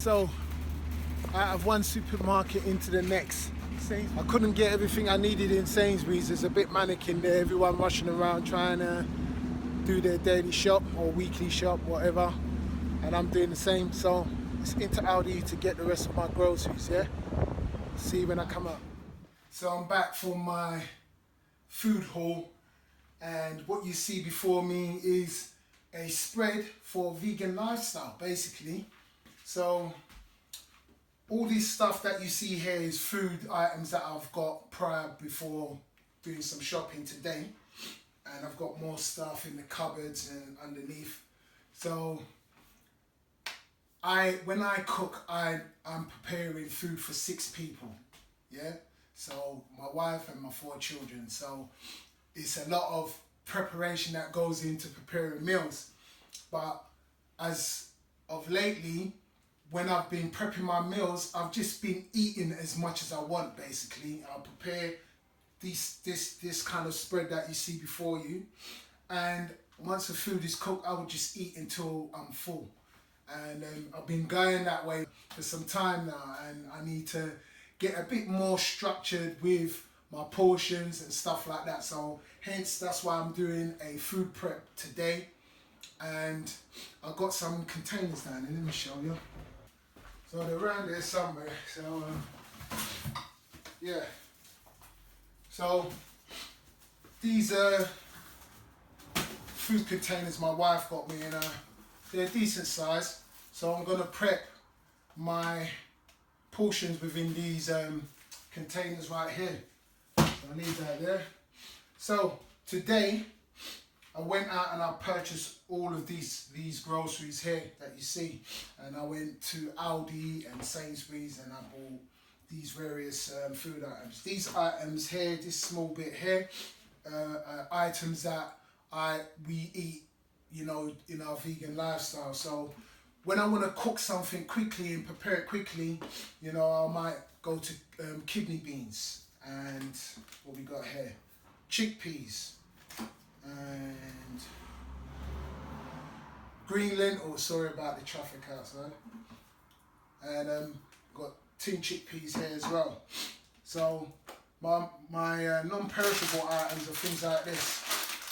So, out of one supermarket into the next. I couldn't get everything I needed in Sainsbury's. There's a bit manic in there, everyone rushing around trying to do their daily shop or weekly shop, whatever. And I'm doing the same, so it's into Aldi to get the rest of my groceries, yeah? See you when I come up. So I'm back for my food haul, and what you see before me is a spread for vegan lifestyle, basically. So all this stuff that you see here is food items that I've got before doing some shopping today. And I've got more stuff in the cupboards and underneath. So when I cook, I'm preparing food for 6 people, yeah? So my wife and my 4 children. So it's a lot of preparation that goes into preparing meals. But as of lately, when I've been prepping my meals, I've just been eating as much as I want, basically. I'll prepare this kind of spread that you see before you. And once the food is cooked, I will just eat until I'm full. And I've been going that way for some time now, and I need to get a bit more structured with my portions and stuff like that. So hence, that's why I'm doing a food prep today. And I've got some containers down there, let me show you. So they're around there somewhere, so yeah. So these are food containers my wife got me, and they're decent size. So I'm gonna prep my portions within these containers right here. So I leave that there. So today I went out and I purchased all of these groceries here that you see, and I went to Aldi and Sainsbury's and I bought these various food items. These items here, this small bit here, items that we eat, you know, in our vegan lifestyle. So when I want to cook something quickly and prepare it quickly, you know, I might go to kidney beans, and what we got here, chickpeas, and green lentil, sorry about the traffic outside, and got tin chickpeas here as well. So my non-perishable items are things like this.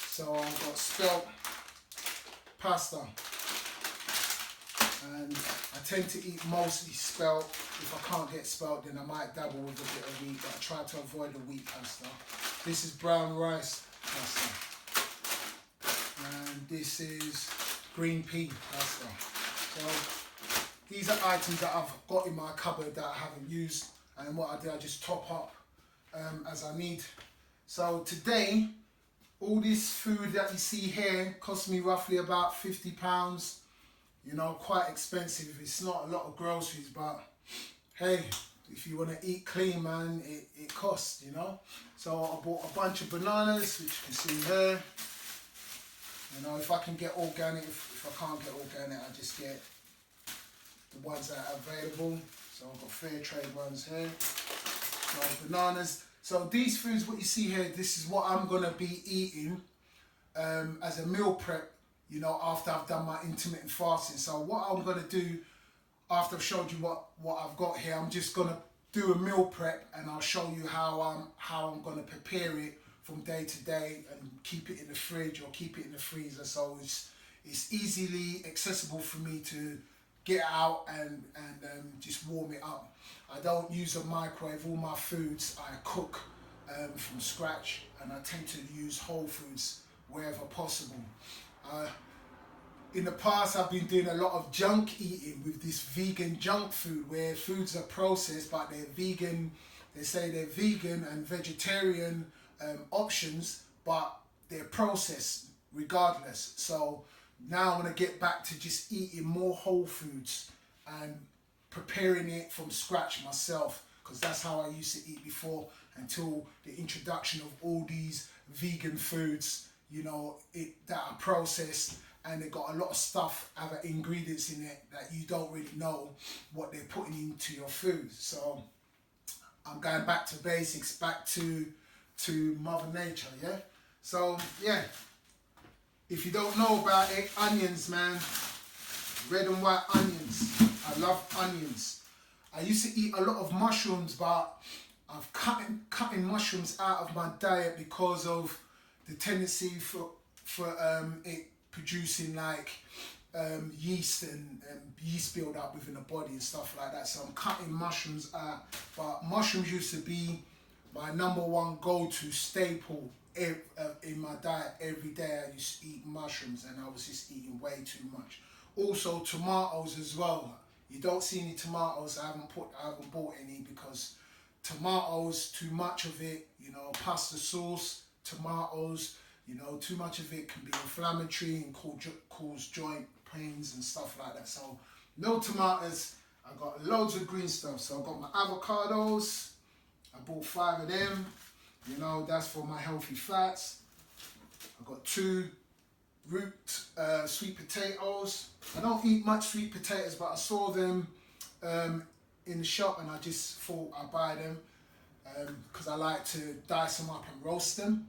So I've got spelt pasta, and I tend to eat mostly spelt. If I can't get spelt, then I might dabble with a bit of wheat, but I try to avoid the wheat pasta. This is brown rice pasta, and this is green pea pasta. So these are items that I've got in my cupboard that I haven't used, and what I do, I just top up as I need. So today, all this food that you see here cost me roughly about £50. You know, quite expensive. It's not a lot of groceries, but hey, if you want to eat clean, man, it costs, you know. So I bought a bunch of bananas, which you can see here. You know, if I can get organic, if I can't get organic, I just get the ones that are available. So I've got fair trade ones here. So bananas. So these foods, what you see here, this is what I'm gonna be eating as a meal prep, you know, after I've done my intermittent fasting. So what I'm gonna do after I've showed you what I've got here, I'm just gonna do a meal prep, and I'll show you how I'm gonna prepare it from day to day and keep it in the fridge or keep it in the freezer, so it's easily accessible for me to get out and just warm it up. I don't use a microwave. All my foods I cook from scratch, and I tend to use whole foods wherever possible. In the past, I've been doing a lot of junk eating with this vegan junk food, where foods are processed but they're vegan. They say they're vegan and vegetarian options, but they're processed regardless. So now I want to get back to just eating more whole foods and preparing it from scratch myself, because that's how I used to eat before, until the introduction of all these vegan foods, you know, that are processed, and they got a lot of stuff, other ingredients in it that you don't really know what they're putting into your food. So I'm going back to basics, back to Mother Nature, yeah? So, yeah, if you don't know about it, onions, man, red and white onions. I love onions. I used to eat a lot of mushrooms, but I've cutting mushrooms out of my diet because of the tendency for it producing like yeast and yeast build up within the body and stuff like that. So I'm cutting mushrooms out. But mushrooms used to be my #1 go-to staple in my diet. Every day I used to eat mushrooms, and I was just eating way too much. Also tomatoes as well. You don't see any tomatoes. I haven't bought any because tomatoes, too much of it, you know, pasta sauce, tomatoes, you know, too much of it can be inflammatory and cause joint pains and stuff like that. So no tomatoes. I got loads of green stuff. So I got my avocados. I bought 5 of them. You know, that's for my healthy fats. I got 2 root sweet potatoes. I don't eat much sweet potatoes, but I saw them in the shop and I just thought I'd buy them because I like to dice them up and roast them.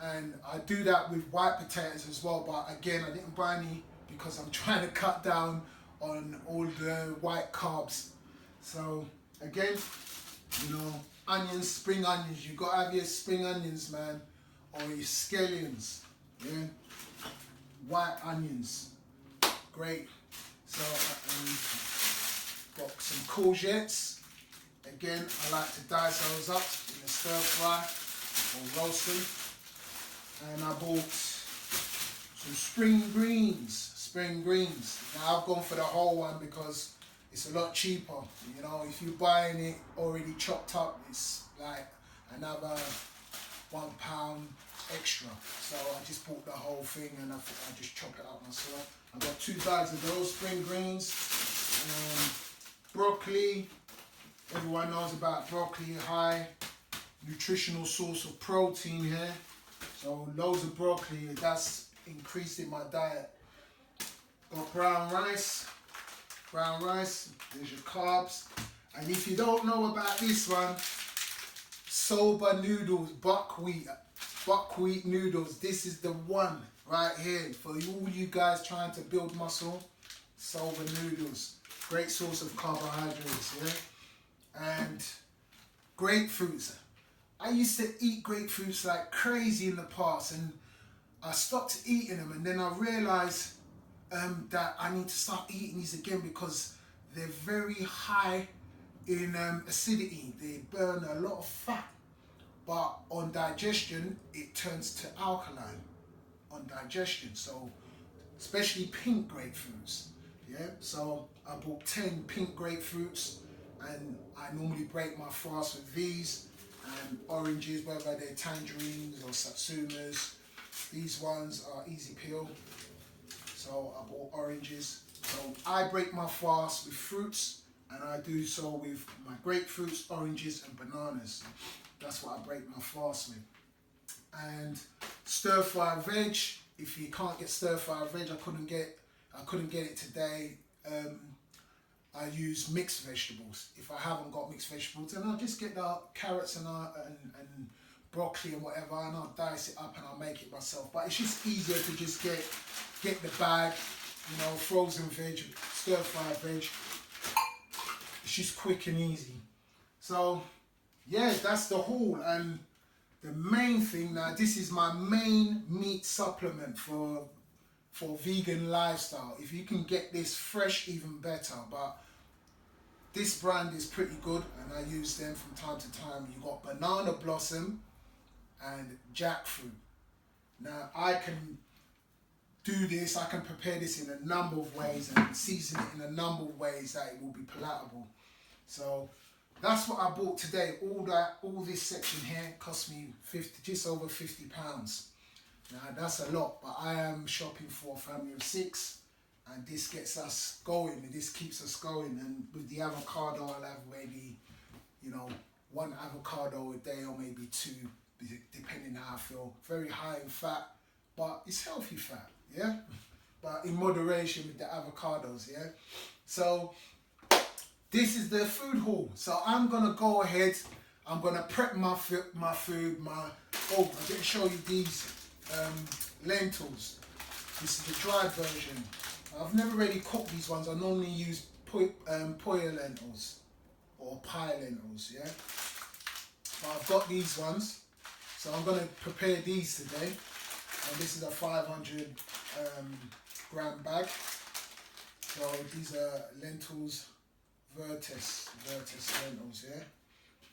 And I do that with white potatoes as well, but again, I didn't buy any because I'm trying to cut down on all the white carbs. So again, you know, onions, spring onions, you gotta have your spring onions, man, or your scallions, yeah? White onions, great. So got some courgettes. Again, I like to dice those up in a stir fry or roast them. And I bought some spring greens. Now I've gone for the whole one because it's a lot cheaper. You know, if you're buying it already chopped up, it's like another £1 extra. So I just bought the whole thing and I just chop it up myself. I got 2 bags of those spring greens. Broccoli. Everyone knows about broccoli, high nutritional source of protein here. So loads of broccoli, that's increased in my diet. Got brown rice, there's your carbs. And if you don't know about this one, soba noodles, buckwheat noodles, this is the one right here for all you guys trying to build muscle. Soba noodles, great source of carbohydrates, yeah? And grapefruits. I used to eat grapefruits like crazy in the past, and I stopped eating them, and then I realized that I need to start eating these again because they're very high in acidity. They burn a lot of fat, but on digestion it turns to alkaline on digestion. So especially pink grapefruits, yeah? So I bought 10 pink grapefruits, and I normally break my fast with these. And oranges, whether they're tangerines or satsumas. These ones are easy peel. So I bought oranges. So I break my fast with fruits, and I do so with my grapefruits, oranges and bananas. That's what I break my fast with. And stir fry veg. If you can't get stir fry veg, I couldn't get it today. I use mixed vegetables. If I haven't got mixed vegetables, then I'll just get the carrots and broccoli and whatever, and I'll dice it up and I'll make it myself. But it's just easier to just get the bag, you know, frozen veg, stir fry veg. It's just quick and easy. So yeah, that's the haul. And the main thing now, this is my main meat supplement for vegan lifestyle. If you can get this fresh, even better. But this brand is pretty good, and I use them from time to time. You got banana blossom and jackfruit. Now I can do this, I can prepare this in a number of ways and season it in a number of ways that it will be palatable. So that's what I bought today. All this section here cost me just over £50. Now that's a lot, but I am shopping for a family of 6, and this gets us going, and this keeps us going. And with the avocado, I'll have maybe, you know, 1 avocado a day or maybe 2, depending how I feel. Very high in fat, but it's healthy fat, yeah? But in moderation with the avocados, yeah? So this is the food haul. So I'm gonna go ahead, I'm gonna prep my food, oh, I didn't show you these lentils. This is the dried version. I've never really cooked these ones. I normally poya lentils or pie lentils, yeah. But I've got these ones, so I'm gonna prepare these today. And this is a 500 gram bag. So these are lentils, Virtus lentils, yeah.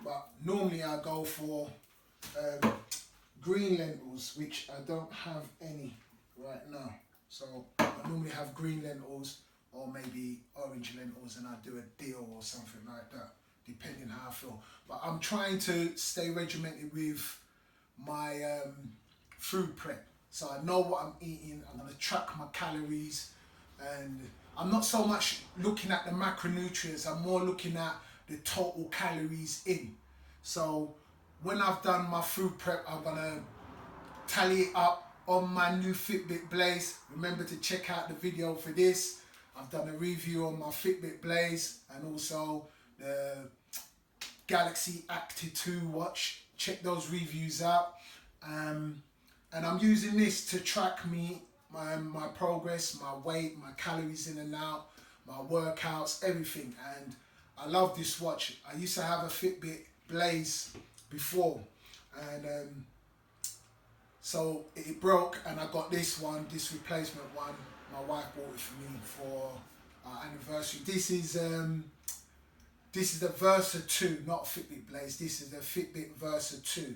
But normally I go for green lentils, which I don't have any right now. So I normally have green lentils or maybe orange lentils, and I do a deal or something like that, depending how I feel. But I'm trying to stay regimented with my food prep. So I know what I'm eating, I'm gonna track my calories, and I'm not so much looking at the macronutrients, I'm more looking at the total calories in. So when I've done my food prep, I'm gonna tally it up on my new Fitbit Blaze. Remember to check out the video for this. I've done a review on my Fitbit Blaze and also the Galaxy Active 2 watch. Check those reviews out. And I'm using this to track me, my progress, my weight, my calories in and out, my workouts, everything. And I love this watch. I used to have a Fitbit Blaze before, and so it broke, and I got this one, this replacement one. My wife bought it for me for our anniversary. This is the Versa 2, not Fitbit Blaze. This is the Fitbit Versa 2.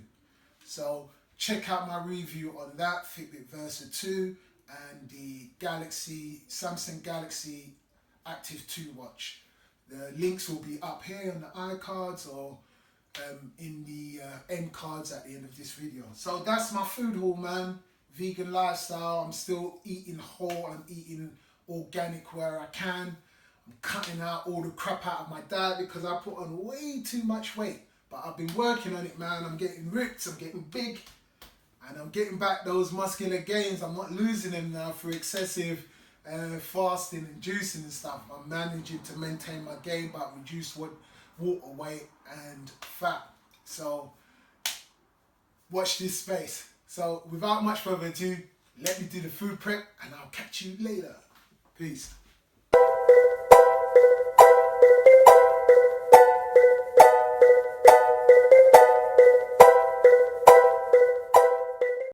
So check out my review on that Fitbit Versa 2 and the Samsung Galaxy Active 2 watch. The links will be up here on the iCards or in the end cards at the end of this video. So that's my food haul, man. Vegan lifestyle. I'm still eating whole. I'm eating organic where I can. I'm cutting out all the crap out of my diet because I put on way too much weight. But I've been working on it, man. I'm getting ripped. I'm getting big. And I'm getting back those muscular gains. I'm not losing them now through excessive fasting and juicing and stuff. I'm managing to maintain my gain but reduce water weight and fat. So watch this space. So without much further ado, let me do the food prep and I'll catch you later. Peace.